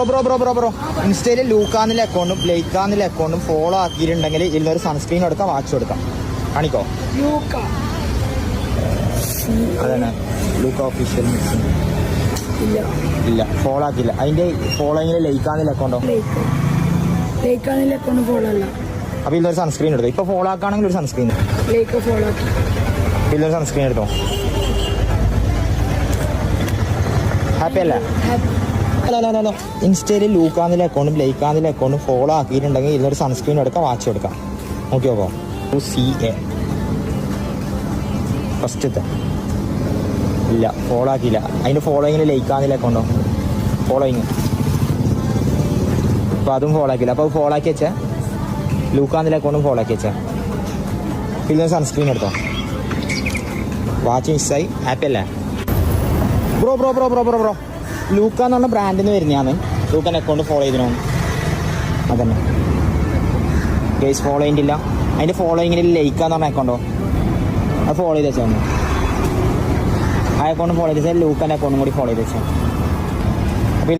Bro ഇൻസ്റ്റയിൽ ലൂക്കാന്നിലെ അക്കൗണ്ടും ബ്ലേക്കാന്നിലെ അക്കൗണ്ടും ഫോളോ ആക്കിയിട്ടുണ്ടെങ്കിൽ ഇതിലൊരു സൺസ്ക്രീൻ എടുക്കാം, വാച്ച് എടുക്കാം. കാണിക്കോ? അതന്നെ ലൂക്ക ഒഫീഷ്യൽ മിക്സിംഗ് ഇല്ല, ഫോളോ ആക്കിയില്ല. അതിന്റെ ഫോളോയിങ്ങിൽ ലൈക്കാന്നിലെ അക്കൗണ്ടോ? അപ്പൊ ഇതിലൊരു സൺസ്ക്രീൻ എടുത്തോ. ഇപ്പൊ ഫോളോ ആക്കുകയാണെങ്കിൽ ഒരു സൺസ്ക്രീൻ, ഇതിലൊരു സൺസ്ക്രീൻ എടുത്തോ. ഹാപ്പി അല്ല? അല്ല ഇൻസ്റ്റയിൽ ലൂക്കാന്നിലെ അക്കൗണ്ടും ലൈക്കാന്നിലെ അക്കൗണ്ടും ഫോളോ ആക്കിയിട്ടുണ്ടെങ്കിൽ ഇതിലൊരു സൺസ്ക്രീൻ എടുക്കാം, വാച്ച് എടുക്കാം. നോക്കി നോക്കോ. CA ഫസ്റ്റത്തെ ഇല്ല, ഫോളോ ആക്കിയില്ല. അതിൻ്റെ ഫോളോയിങ്ങിന് ലൈക്കാന്നിലെ അക്കൗണ്ടോ? ഫോളോയിങ് അപ്പോൾ അതും ഫോളോ ആക്കിയില്ല. അപ്പോൾ ഫോളോ ആക്കി വെച്ചാൽ ലൂക്കാന്നിലെ അക്കൗണ്ടും ഫോളോ ആക്കി വെച്ചാൽ ഇതിലൊരു സൺസ്ക്രീൻ എടുത്തോ. വാച്ച് മിസ്സായി. ഹാപ്പി അല്ലേ? ബ്രോ ലൂക്ക എന്ന് പറഞ്ഞ ബ്രാൻഡിൽ നിന്ന് വരുന്നതാണ്. ലൂക്കൻ്റെ അക്കൗണ്ട് ഫോളോ ചെയ്തിനോ? അതന്നെ ഗേസ് ഫോളോ ചെയ്തിട്ടില്ല. അതിൻ്റെ ഫോളോയിങ്ങിൽ ലൈക്കാന്ന് പറഞ്ഞ അക്കൗണ്ടോ? അത് ഫോളോ ചെയ്ത് വെച്ചാൽ ആ അക്കൗണ്ട് ഫോളോ ചെയ്ത് വെച്ചാൽ ലൂക്കൻ്റെ അക്കൗണ്ടും കൂടി ഫോളോ ചെയ്ത് വെച്ചാൽ